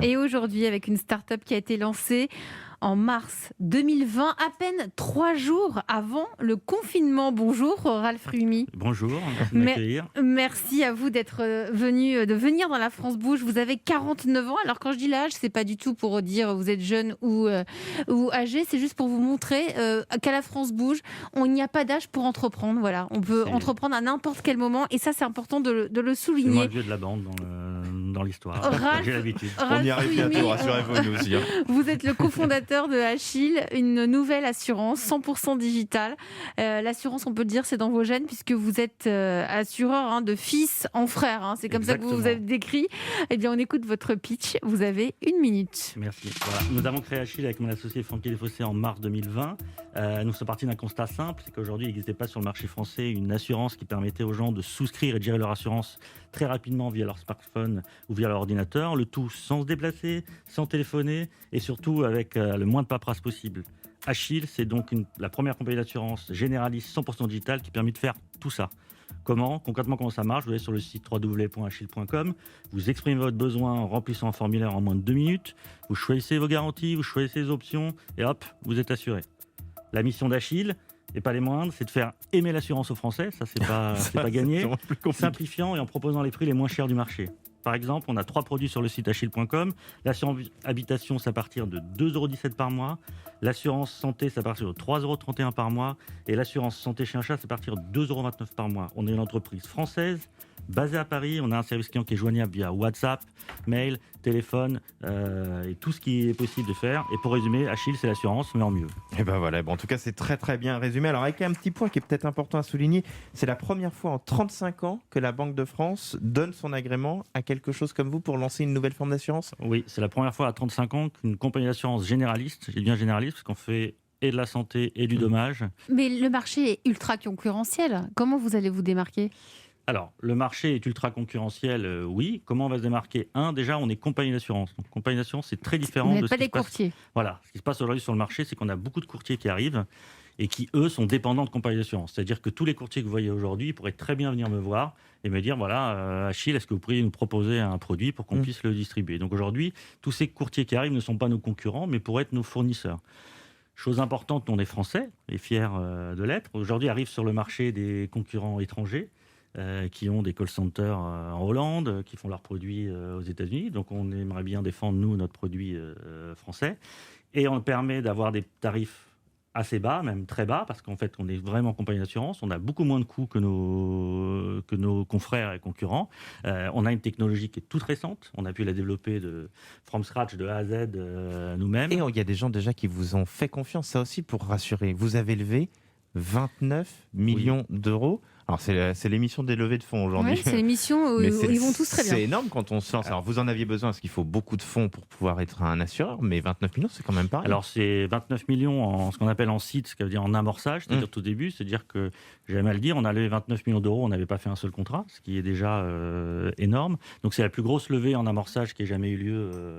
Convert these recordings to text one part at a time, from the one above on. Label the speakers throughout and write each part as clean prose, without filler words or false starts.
Speaker 1: Et aujourd'hui, avec une start-up qui a été lancée en mars 2020, à peine 3 jours avant le confinement. Bonjour Ralph Rumi.
Speaker 2: Bonjour, merci de m'accueillir.
Speaker 1: Merci à vous de venir dans la France Bouge. Vous avez 49 ans. Alors quand je dis l'âge, c'est pas du tout pour dire vous êtes jeune ou âgé, c'est juste pour vous montrer qu'à la France Bouge, il n'y a pas d'âge pour entreprendre. Voilà, on peut entreprendre à n'importe quel moment et ça c'est important de le souligner.
Speaker 2: C'est moi le vieux de la bande dans l'histoire. J'ai l'habitude.
Speaker 3: On y arrive bientôt, rassurez-vous, nous aussi.
Speaker 1: Vous êtes le cofondateur de Achille, une nouvelle assurance 100% digitale. L'assurance, on peut le dire, c'est dans vos gènes puisque vous êtes assureur de fils en frère. C'est comme
Speaker 2: Exactement.
Speaker 1: ça que vous avez décrit. Eh bien, on écoute votre pitch. Vous avez 1 minute.
Speaker 2: Merci. Voilà. Nous avons créé Achille avec mon associé Francky Desfossés en mars 2020. Nous sommes partis d'un constat simple, c'est qu'aujourd'hui, il n'existait pas sur le marché français une assurance qui permettait aux gens de souscrire et de gérer leur assurance très rapidement via leur smartphone ou via leur ordinateur, le tout sans se déplacer, sans téléphoner et surtout avec le moins de paperasse possible. Achille, c'est donc la première compagnie d'assurance généraliste 100% digitale qui permet de faire tout ça. Concrètement, comment ça marche? Vous allez sur le site www.achille.com, vous exprimez votre besoin en remplissant un formulaire en moins de 2 minutes, vous choisissez vos garanties, vous choisissez les options et hop, vous êtes assuré. La mission d'Achille, et pas les moindres, c'est de faire aimer l'assurance aux Français, ça c'est pas gagné, simplifiant et en proposant les prix les moins chers du marché. Par exemple, on a 3 produits sur le site achille.com. L'assurance habitation, c'est à partir de 2,17 € par mois. L'assurance santé, c'est à partir de 3,31 € par mois. Et l'assurance santé chien chat, c'est à partir de 2,29 € par mois. On est une entreprise française, basée à Paris. On a un service client qui est joignable via WhatsApp, mail, téléphone et tout ce qui est possible de faire. Et pour résumer, Achille, c'est l'assurance, mais en mieux.
Speaker 3: Et ben voilà, en tout cas, c'est très très bien résumé. Alors, avec un petit point qui est peut-être important à souligner, c'est la première fois en 35 ans que la Banque de France donne son agrément à quelque chose comme vous pour lancer une nouvelle forme d'assurance.
Speaker 2: Oui, c'est la première fois à 35 ans qu'une compagnie d'assurance généraliste, j'ai dit bien généraliste, parce qu'on fait et de la santé et du dommage.
Speaker 1: Mais le marché est ultra concurrentiel. Comment vous allez vous démarquer ?
Speaker 2: Alors, le marché est ultra concurrentiel, oui. Comment on va se démarquer ? Déjà, on est compagnie d'assurance. Donc, compagnie d'assurance, c'est très différent
Speaker 1: Vous
Speaker 2: de ce
Speaker 1: n'êtes pas
Speaker 2: qui
Speaker 1: des
Speaker 2: se passe.
Speaker 1: courtiers.
Speaker 2: Voilà, ce qui se passe aujourd'hui sur le marché, c'est qu'on a beaucoup de courtiers qui arrivent et qui, eux, sont dépendants de compagnies d'assurance. C'est-à-dire que tous les courtiers que vous voyez aujourd'hui pourraient très bien venir me voir et me dire, voilà, Achille, est-ce que vous pourriez nous proposer un produit pour qu'on puisse le distribuer ? Donc aujourd'hui, tous ces courtiers qui arrivent ne sont pas nos concurrents, mais pourraient être nos fournisseurs. Chose importante, on est français et fiers de l'être. Aujourd'hui, arrivent sur le marché des concurrents étrangers qui ont des call centers en Hollande, qui font leurs produits aux États-Unis. Donc on aimerait bien défendre, nous, notre produit français. Et on permet d'avoir des tarifs assez bas, même très bas, parce qu'en fait, on est vraiment compagnie d'assurance. On a beaucoup moins de coûts que nos confrères et concurrents. On a une technologie qui est toute récente. On a pu la développer from scratch, de A à Z, nous-mêmes.
Speaker 3: Et il y a des gens déjà qui vous ont fait confiance, ça aussi, pour rassurer. Vous avez levé 29 millions d'euros. Alors, c'est l'émission des levées de fonds aujourd'hui.
Speaker 1: Oui, c'est l'émission où ils vont tous très bien.
Speaker 3: C'est énorme quand on se lance. Alors, vous en aviez besoin parce qu'il faut beaucoup de fonds pour pouvoir être un assureur, mais 29 millions, c'est quand même pas rien.
Speaker 2: Alors, c'est 29 millions en ce qu'on appelle en seed, ce qui veut dire en amorçage, c'est-à-dire tout début. C'est-à-dire que, j'aime à le dire, on a levé 29 millions d'euros, on n'avait pas fait un seul contrat, ce qui est déjà énorme. Donc, c'est la plus grosse levée en amorçage qui ait jamais eu lieu,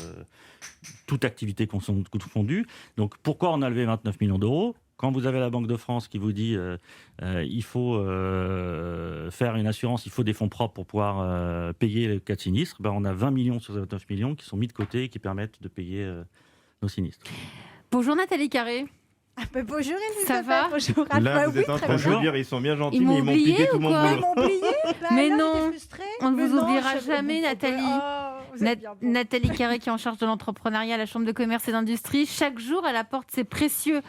Speaker 2: toute activité confondue. Donc, pourquoi on a levé 29 millions d'euros ? Quand vous avez la Banque de France qui vous dit il faut faire une assurance, il faut des fonds propres pour pouvoir payer les cas de sinistres, on a 20 millions sur ces 29 millions qui sont mis de côté et qui permettent de payer nos sinistres.
Speaker 1: Bonjour Nathalie Carré.
Speaker 4: Bonjour Elisabeth.
Speaker 1: Ça va ?
Speaker 4: Bonjour
Speaker 3: Là, vous êtes en train de vous dire, ils sont bien gentils, mais ils m'ont piqué tout mon boulot.
Speaker 4: Ils m'ont oublié.
Speaker 1: Mais non, on ne vous oubliera jamais, Nathalie. Nathalie Carré, qui est en charge de l'entrepreneuriat à la Chambre de commerce et d'industrie. Chaque jour, elle apporte ses précieux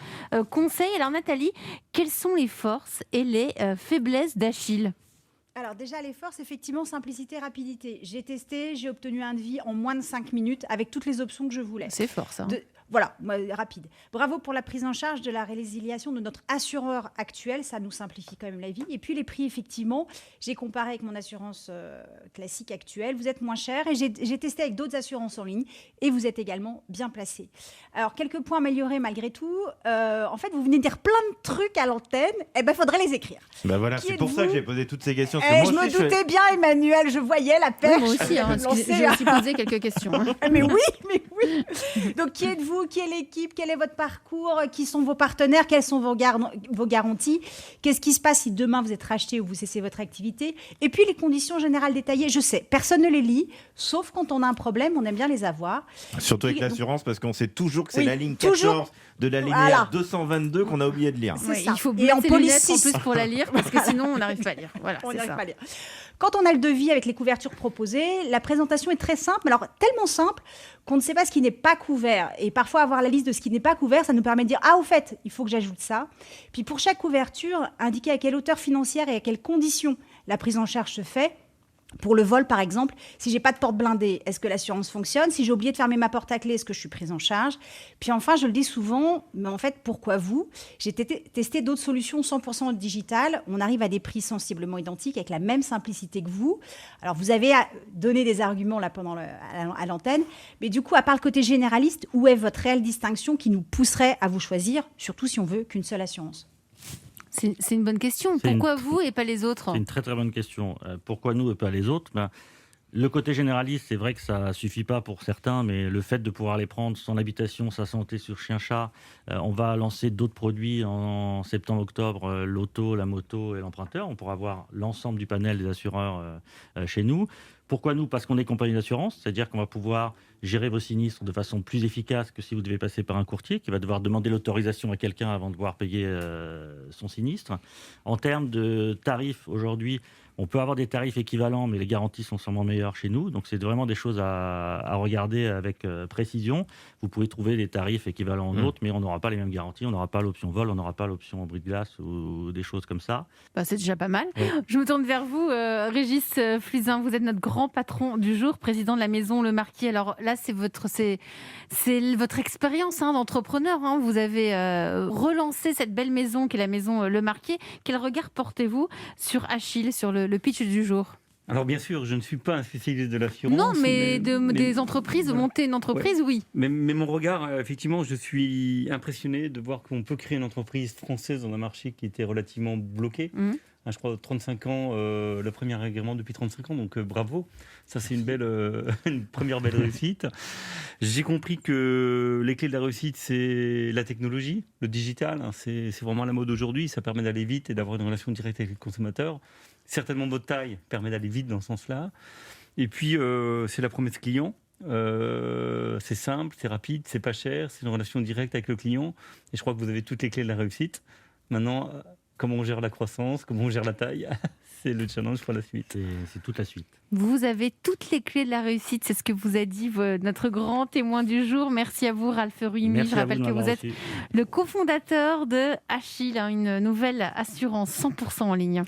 Speaker 1: conseils. Alors Nathalie, quelles sont les forces et les faiblesses d'Achille ?
Speaker 4: Alors déjà, les forces, effectivement, simplicité, rapidité. J'ai testé, j'ai obtenu un devis en moins de 5 minutes avec toutes les options que je voulais.
Speaker 1: C'est fort, ça.
Speaker 4: Voilà, rapide. Bravo pour la prise en charge de la résiliation de notre assureur actuel. Ça nous simplifie quand même la vie. Et puis les prix, effectivement, j'ai comparé avec mon assurance classique actuelle. Vous êtes moins cher. Et j'ai testé avec d'autres assurances en ligne. Et vous êtes également bien placé. Alors, quelques points améliorés malgré tout. En fait, vous venez de dire plein de trucs à l'antenne. Eh bien, il faudrait les écrire.
Speaker 3: Voilà, c'est pour ça que j'ai posé toutes ces questions.
Speaker 4: Je me doutais bien, Emmanuel. Je voyais la perche.
Speaker 1: Oui, moi aussi, j'ai aussi posé quelques questions.
Speaker 4: Mais oui. Donc, qui êtes-vous vous, qui est l'équipe, quel est votre parcours, qui sont vos partenaires, quelles sont vos garanties, qu'est-ce qui se passe si demain vous êtes racheté ou vous cessez votre activité. Et puis les conditions générales détaillées, je sais, personne ne les lit, sauf quand on a un problème, on aime bien les avoir.
Speaker 3: Surtout avec l'assurance, parce qu'on sait toujours que c'est
Speaker 4: Oui,
Speaker 3: la ligne
Speaker 4: toujours.
Speaker 3: 14 de l'alinéa
Speaker 4: Voilà.
Speaker 3: 222 qu'on a oublié de lire.
Speaker 4: C'est
Speaker 1: Ouais,
Speaker 4: ça.
Speaker 1: il faut
Speaker 4: Et en
Speaker 1: baisser les
Speaker 4: police
Speaker 1: lettres en
Speaker 4: 6.
Speaker 1: plus pour la lire, parce que sinon on n'arrive pas à lire. Voilà,
Speaker 4: On
Speaker 1: c'est
Speaker 4: n'y arrive
Speaker 1: ça.
Speaker 4: pas à lire. Quand on a le devis avec les couvertures proposées, la présentation est très simple, alors tellement simple qu'on ne sait pas ce qui n'est pas couvert. Et parfois, avoir la liste de ce qui n'est pas couvert, ça nous permet de dire « Ah, au fait, il faut que j'ajoute ça ». Puis pour chaque couverture, indiquer à quelle hauteur financière et à quelles conditions la prise en charge se fait. Pour le vol, par exemple, si j'ai pas de porte blindée, est-ce que l'assurance fonctionne? Si j'ai oublié de fermer ma porte à clé, est-ce que je suis prise en charge? Puis enfin, je le dis souvent, mais en fait, pourquoi vous? J'ai testé d'autres solutions 100% digitales. On arrive à des prix sensiblement identiques avec la même simplicité que vous. Alors, vous avez donné des arguments là à l'antenne, mais du coup, à part le côté généraliste, où est votre réelle distinction qui nous pousserait à vous choisir, surtout si on veut qu'une seule assurance?
Speaker 1: C'est une bonne question.
Speaker 2: C'est
Speaker 1: Pourquoi vous et pas les autres?
Speaker 2: C'est une très très bonne question. Pourquoi nous et pas les autres? Le côté généraliste, c'est vrai que ça suffit pas pour certains, mais le fait de pouvoir les prendre, son habitation, sa santé sur chien-chat, on va lancer d'autres produits en septembre-octobre, l'auto, la moto et l'emprunteur. On pourra avoir l'ensemble du panel des assureurs chez nous. Pourquoi nous? Parce qu'on est compagnie d'assurance, c'est-à-dire qu'on va pouvoir gérer vos sinistres de façon plus efficace que si vous devez passer par un courtier qui va devoir demander l'autorisation à quelqu'un avant de pouvoir payer son sinistre. En termes de tarifs, aujourd'hui, on peut avoir des tarifs équivalents, mais les garanties sont sûrement meilleures chez nous. Donc, c'est vraiment des choses à regarder avec précision. Vous pouvez trouver des tarifs équivalents aux nôtres, mais on n'aura pas les mêmes garanties. On n'aura pas l'option vol, on n'aura pas l'option brise-glace ou des choses comme ça.
Speaker 1: Bah, c'est déjà pas mal.
Speaker 2: Oui.
Speaker 1: Je me tourne vers vous, Régis Fluzin. Vous êtes notre grand patron du jour, président de la maison Le Marquis. Alors là, c'est votre expérience d'entrepreneur. Vous avez relancé cette belle maison qu'est la maison Le Marquis. Quel regard portez-vous sur Achille, sur le pitch du jour?
Speaker 5: Alors bien sûr, je ne suis pas un spécialiste de l'assurance.
Speaker 1: Non, mais des entreprises,
Speaker 5: voilà.
Speaker 1: monter une entreprise, oui.
Speaker 5: Mais mon regard, effectivement, je suis impressionné de voir qu'on peut créer une entreprise française dans un marché qui était relativement bloqué. Je crois 35 ans, le premier agrément depuis 35 ans, donc bravo. Ça, c'est une première belle réussite. J'ai compris que les clés de la réussite, c'est la technologie, le digital. C'est vraiment la mode aujourd'hui. Ça permet d'aller vite et d'avoir une relation directe avec le consommateur. Certainement, votre taille permet d'aller vite dans ce sens-là. Et puis, c'est la promesse client. C'est simple, c'est rapide, c'est pas cher, c'est une relation directe avec le client. Et je crois que vous avez toutes les clés de la réussite. Maintenant, comment on gère la croissance, comment on gère la taille, c'est le challenge pour la suite.
Speaker 2: C'est toute la suite.
Speaker 1: Vous avez toutes les clés de la réussite, c'est ce que vous a dit notre grand témoin du jour. Merci à vous, Ralph Ruimi.
Speaker 2: Merci
Speaker 1: Je
Speaker 2: à
Speaker 1: rappelle
Speaker 2: vous de
Speaker 1: que vous
Speaker 2: m'avoir
Speaker 1: êtes
Speaker 2: reçu.
Speaker 1: le cofondateur de Achille, une nouvelle assurance 100% en ligne.